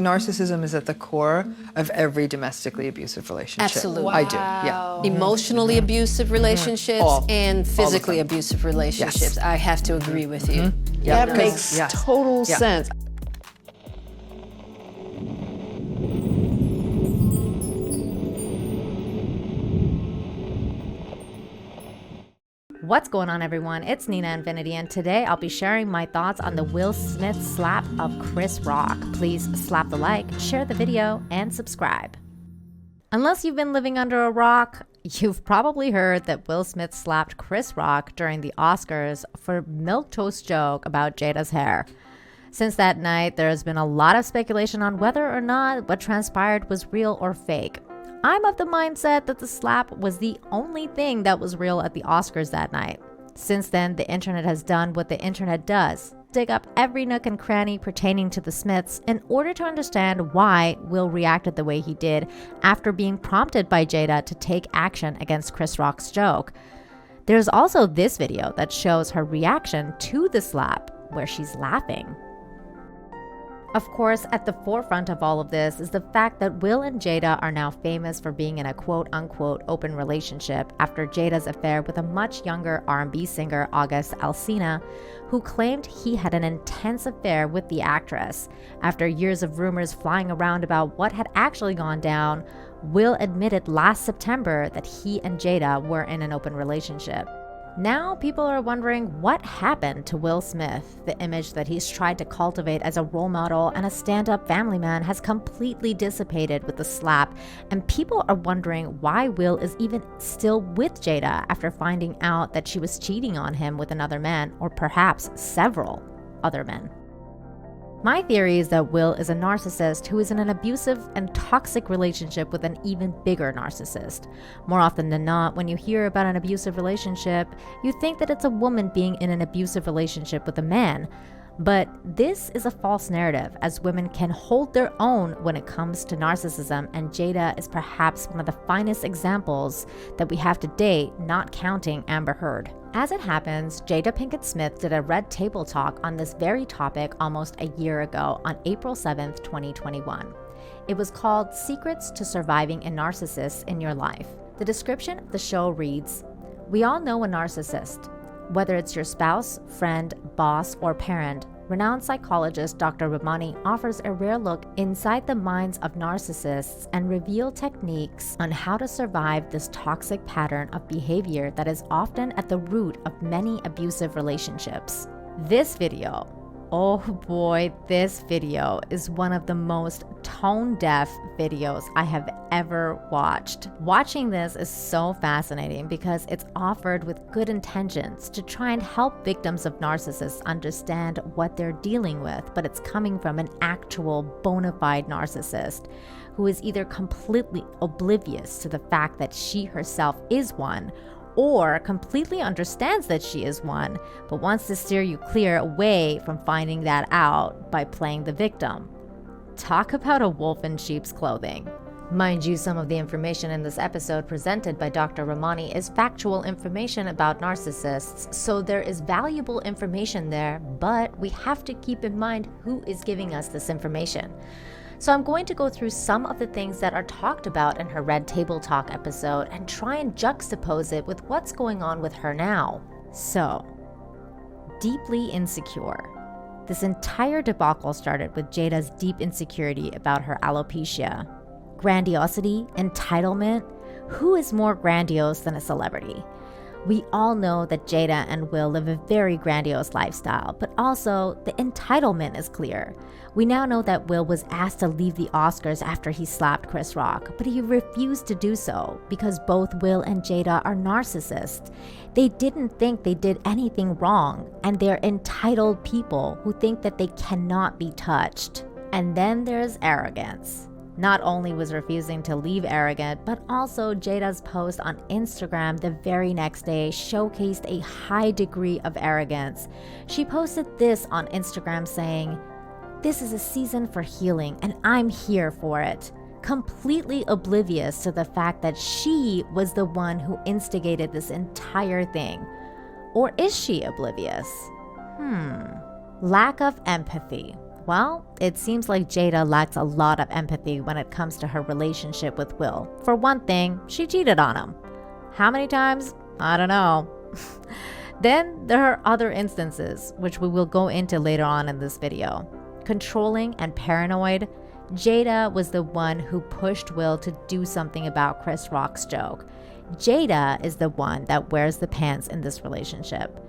narcissism is at the core of every domestically abusive relationship. Absolutely. I do, yeah. Emotionally abusive relationships and physically abusive relationships. I have to agree with you. That makes total sense. What's going on, everyone? It's Nina Infinity, and today I'll be sharing my thoughts on the Will Smith slap of Chris Rock. Please slap the like, share the video, and subscribe. Unless you've been living under a rock, you've probably heard that Will Smith slapped Chris Rock during the Oscars for a milquetoast joke about Jada's hair. Since that night, there has been a lot of speculation on whether or not what transpired was real or fake. I'm of the mindset that the slap was the only thing that was real at the Oscars that night. Since then, the internet has done what the internet does: dig up every nook and cranny pertaining to the Smiths in order to understand why Will reacted the way he did after being prompted by Jada to take action against Chris Rock's joke. There's also this video that shows her reaction to the slap, where she's laughing. Of course, at the forefront of all of this is the fact that Will and Jada are now famous for being in a quote-unquote open relationship after Jada's affair with a much younger R&B singer, August Alsina, who claimed he had an intense affair with the actress. After years of rumors flying around about what had actually gone down, Will admitted last September that he and Jada were in an open relationship. Now people are wondering what happened to Will Smith. The image that he's tried to cultivate as a role model and a stand-up family man has completely dissipated with the slap, and people are wondering why Will is even still with Jada after finding out that she was cheating on him with another man, or perhaps several other men. My theory is that Will is a narcissist who is in an abusive and toxic relationship with an even bigger narcissist. More often than not, when you hear about an abusive relationship, you think that it's a woman being in an abusive relationship with a man. But this is a false narrative, as women can hold their own when it comes to narcissism, and Jada is perhaps one of the finest examples that we have to date, not counting Amber Heard. As it happens, Jada Pinkett Smith did a Red Table Talk on this very topic almost a year ago on April 7th, 2021. It was called Secrets to Surviving a Narcissist in Your Life. The description of the show reads, "We all know a narcissist. Whether it's your spouse, friend, boss, or parent, renowned psychologist Dr. Ramani offers a rare look inside the minds of narcissists and reveal techniques on how to survive this toxic pattern of behavior that is often at the root of many abusive relationships." This video, oh boy, this video is one of the most tone-deaf videos I have ever watched. Watching this is so fascinating because it's offered with good intentions to try and help victims of narcissists understand what they're dealing with, but it's coming from an actual bona fide narcissist who is either completely oblivious to the fact that she herself is one, or completely understands that she is one, but wants to steer you clear away from finding that out by playing the victim. Talk about a wolf in sheep's clothing. Mind you, some of the information in this episode presented by Dr. Ramani is factual information about narcissists, so there is valuable information there, but we have to keep in mind who is giving us this information. So I'm going to go through some of the things that are talked about in her Red Table Talk episode and try and juxtapose it with what's going on with her now. So, deeply insecure. This entire debacle started with Jada's deep insecurity about her alopecia. Grandiosity, entitlement. Who is more grandiose than a celebrity? We all know that Jada and Will live a very grandiose lifestyle, but also the entitlement is clear. We now know that Will was asked to leave the Oscars after he slapped Chris Rock, but he refused to do so because both Will and Jada are narcissists. They didn't think they did anything wrong, and they're entitled people who think that they cannot be touched. And then there's arrogance. Not only was refusing to leave arrogant, but also Jada's post on Instagram the very next day showcased a high degree of arrogance. She posted this on Instagram saying, "This is a season for healing and I'm here for it," completely oblivious to the fact that she was the one who instigated this entire thing. Or is she oblivious? Lack of empathy. Well, it seems like Jada lacks a lot of empathy when it comes to her relationship with Will. For one thing, she cheated on him. How many times? I don't know. Then there are other instances, which we will go into later on in this video. Controlling and paranoid, Jada was the one who pushed Will to do something about Chris Rock's joke. Jada is the one that wears the pants in this relationship.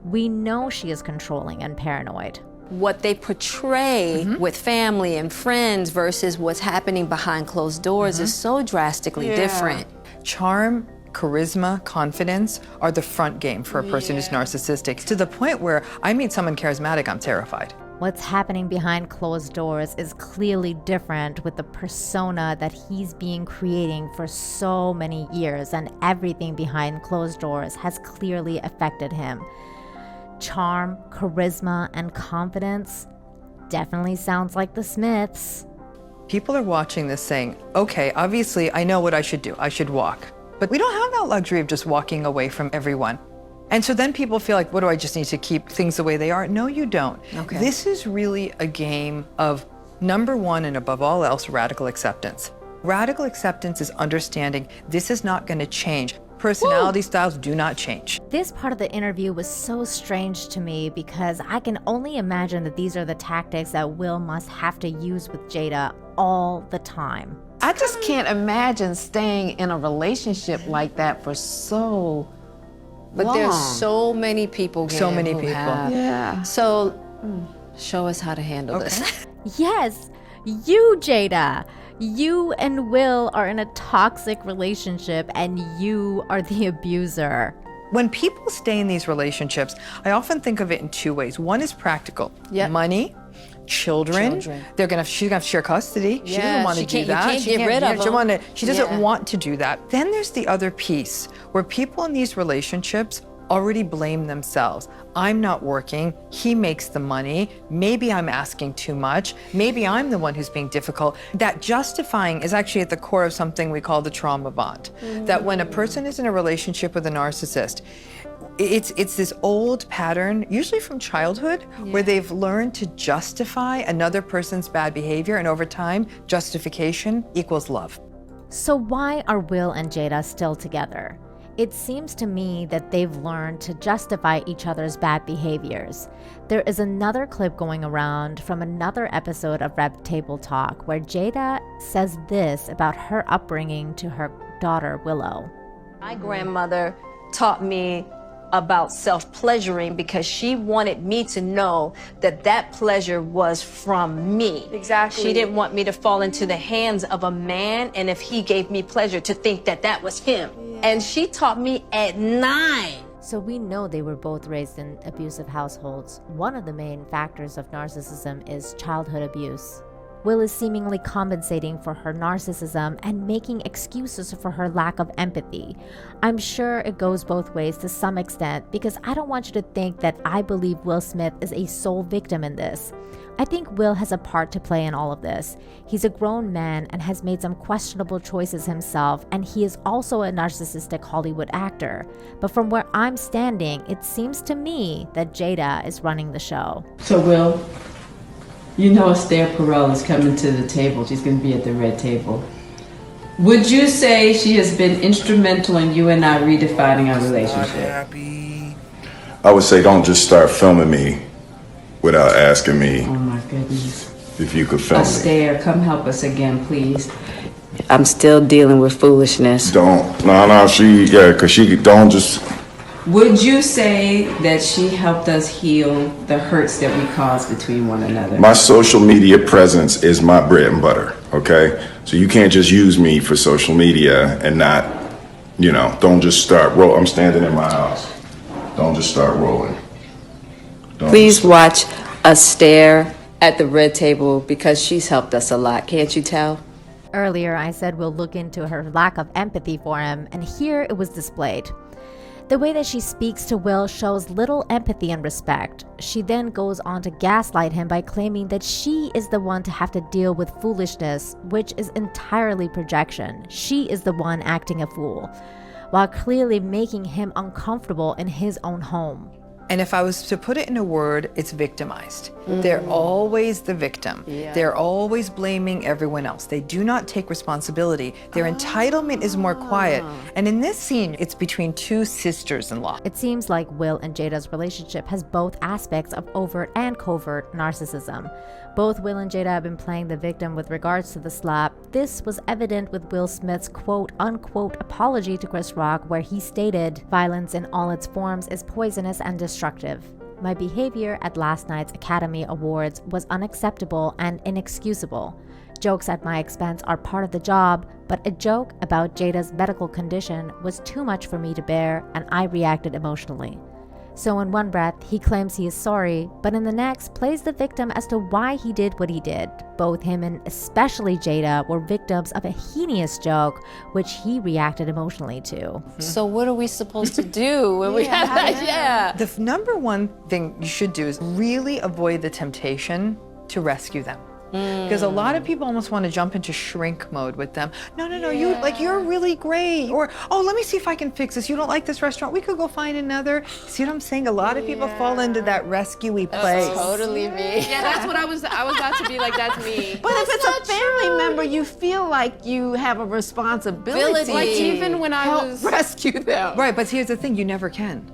We know she is controlling and paranoid. What they portray with family and friends versus what's happening behind closed doors is so drastically different. Charm, charisma, confidence are the front game for a person who's narcissistic, to the point where I meet someone charismatic, I'm terrified. What's happening behind closed doors is clearly different with the persona that he's been creating for so many years, and everything behind closed doors has clearly affected him. Charm, charisma, and confidence definitely sounds like the Smiths. People are watching this saying, okay, obviously I know what I should do. I should walk. But we don't have that luxury of just walking away from everyone. And so then people feel like, what do I just need to keep things the way they are? No, you don't. Okay. This is really a game of, number one, and above all else, radical acceptance. Radical acceptance is understanding this is not going to change. Personality styles do not change. This part of the interview was so strange to me because I can only imagine that these are the tactics that Will must have to use with Jada all the time. I just can't imagine staying in a relationship like that for so But long. there's so many people So many who people. have. Yeah. So show us how to handle this. Yes, you, Jada. You and Will are in a toxic relationship and you are the abuser. When people stay in these relationships, I often think of it in two ways. One is practical. Yep. Money, children. Children. She's gonna have to share custody. She Yeah, doesn't want she to do can't- you that. can't get rid of them. She doesn't Yeah. want to do that. Then there's the other piece where people in these relationships already blame themselves. I'm not working, he makes the money, maybe I'm asking too much, maybe I'm the one who's being difficult. That justifying is actually at the core of something we call the trauma bond. That when a person is in a relationship with a narcissist, it's this old pattern, usually from childhood, where they've learned to justify another person's bad behavior, and over time, justification equals love. So why are Will and Jada still together? It seems to me that they've learned to justify each other's bad behaviors. There is another clip going around from another episode of Red Table Talk where Jada says this about her upbringing to her daughter Willow. My grandmother taught me about self-pleasuring because she wanted me to know that that pleasure was from me. Exactly. She didn't want me to fall into the hands of a man, and if he gave me pleasure, to think that that was him. And she taught me at 9. So we know they were both raised in abusive households. One of the main factors of narcissism is childhood abuse. Will is seemingly compensating for her narcissism and making excuses for her lack of empathy. I'm sure it goes both ways to some extent because I don't want you to think that I believe Will Smith is a sole victim in this. I think Will has a part to play in all of this. He's a grown man and has made some questionable choices himself, and he is also a narcissistic Hollywood actor. But from where I'm standing, it seems to me that Jada is running the show. So, Will, you know Esther Perel is coming to the table. She's going to be at the red table. Would you say she has been instrumental in you and I redefining our relationship? I would say don't just start filming me without asking me Oh my goodness. if you could film me. Esther, come help us again, please. I'm still dealing with foolishness. Because she don't just. Would you say that she helped us heal the hurts that we caused between one another? My social media presence is my bread and butter, okay? So you can't just use me for social media and not, don't just start roll. I'm standing in my house. Don't just start rolling. Please watch us stare at the red table because she's helped us a lot. Can't you tell? Earlier, I said we'll look into her lack of empathy for him, and here it was displayed. The way that she speaks to Will shows little empathy and respect. She then goes on to gaslight him by claiming that she is the one to have to deal with foolishness, which is entirely projection. She is the one acting a fool, while clearly making him uncomfortable in his own home. And if I was to put it in a word, it's victimized. They're always the victim. They're always blaming everyone else. They do not take responsibility. Their entitlement is more quiet. And in this scene, it's between two sisters-in-law. It seems like Will and Jada's relationship has both aspects of overt and covert narcissism. Both Will and Jada have been playing the victim with regards to the slap. This was evident with Will Smith's quote-unquote apology to Chris Rock, where he stated, "Violence in all its forms is poisonous and destructive. My behavior at last night's Academy Awards was unacceptable and inexcusable. Jokes at my expense are part of the job, but a joke about Jada's medical condition was too much for me to bear, and I reacted emotionally." So in one breath, he claims he is sorry, but in the next, plays the victim as to why he did what he did. Both him and especially Jada were victims of a heinous joke, which he reacted emotionally to. So what are we supposed to do when we have that? The number one thing you should do is really avoid the temptation to rescue them. Because a lot of people almost want to jump into shrink mode with them. No, you're really great. Or, oh, let me see if I can fix this. You don't like this restaurant? We could go find another. See what I'm saying? A lot of people fall into that rescue-y place. Totally me. Yeah, that's what I was about to be like, that's me. But if it's a family member, you feel like you have a responsibility. Like even when I was rescue them. Right, but here's the thing, you never can.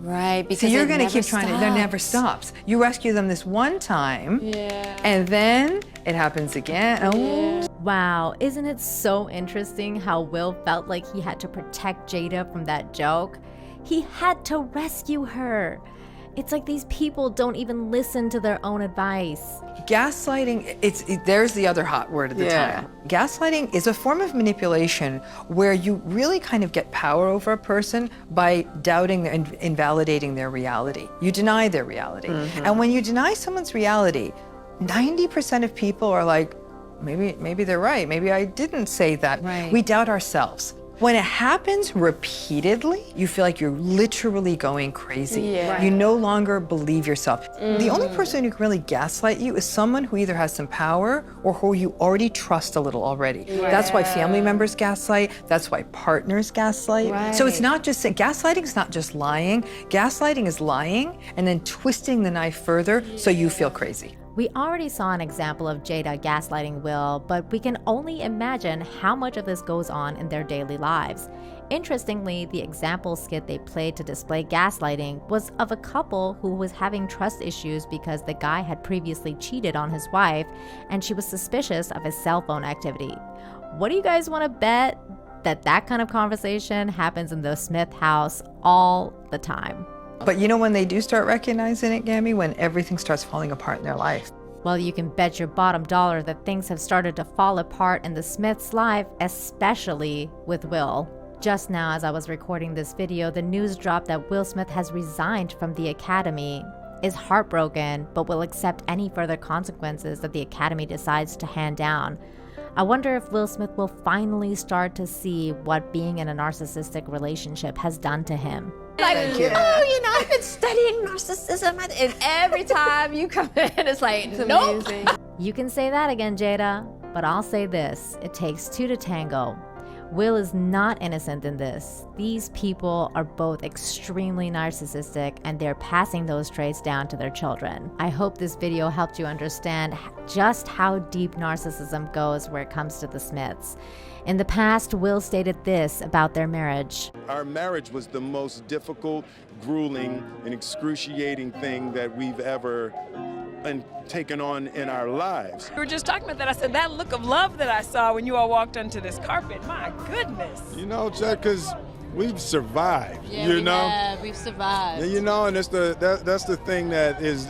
Right, because so you're going to keep trying to, it never stops. You rescue them this one time, and then it happens again. Oh. Wow, isn't it so interesting how Will felt like he had to protect Jada from that joke? He had to rescue her. It's like these people don't even listen to their own advice. Gaslighting, there's the other hot word at the time. Gaslighting is a form of manipulation where you really kind of get power over a person by doubting and invalidating their reality. You deny their reality. And when you deny someone's reality, 90% of people are like, maybe they're right. Maybe I didn't say that. Right. We doubt ourselves. When it happens repeatedly, you feel like you're literally going crazy. You no longer believe yourself. The only person who can really gaslight you is someone who either has some power or who you already trust a little already. That's why family members gaslight. That's why partners gaslight. So it's not just, gaslighting is not just lying. Gaslighting is lying and then twisting the knife further so you feel crazy. We already saw an example of Jada gaslighting Will, but we can only imagine how much of this goes on in their daily lives. Interestingly, the example skit they played to display gaslighting was of a couple who was having trust issues because the guy had previously cheated on his wife and she was suspicious of his cell phone activity. What do you guys want to bet that kind of conversation happens in the Smith house all the time? But you know when they do start recognizing it, Gammy? When everything starts falling apart in their life. Well, you can bet your bottom dollar that things have started to fall apart in the Smiths' life, especially with Will. Just now, as I was recording this video, the news dropped that Will Smith has resigned from the Academy, is heartbroken, but will accept any further consequences that the Academy decides to hand down. I wonder if Will Smith will finally start to see what being in a narcissistic relationship has done to him. Like, I've been studying narcissism, and every time you come in, it's like, nope. You can say that again, Jada, but I'll say this, it takes two to tango. Will is not innocent in this. These people are both extremely narcissistic and they're passing those traits down to their children. I hope this video helped you understand just how deep narcissism goes where it comes to the Smiths. In the past, Will stated this about their marriage. Our marriage was the most difficult, grueling, and excruciating thing that we've ever taken on in our lives. We were just talking about that. I said, that look of love that I saw when you all walked onto this carpet, my goodness. You know, Chad, because we've survived, We've survived. And, and that's the thing that is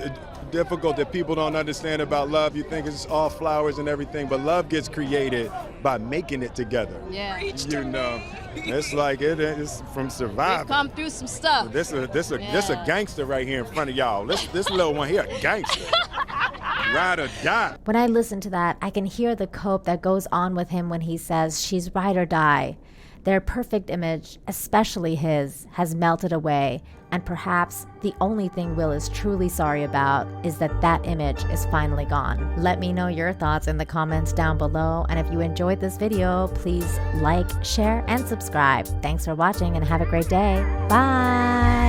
difficult that people don't understand about love. You think it's all flowers and everything, but love gets created by making it together. It's like it's from survival. We've come through some stuff. This a gangster right here in front of y'all. This little one here, a gangster. Ride or die. When I listen to that, I can hear the cope that goes on with him when he says she's ride or die. Their perfect image, especially his, has melted away, and perhaps the only thing Will is truly sorry about is that image is finally gone. Let me know your thoughts in the comments down below, and if you enjoyed this video, please like, share, and subscribe. Thanks for watching and have a great day. Bye!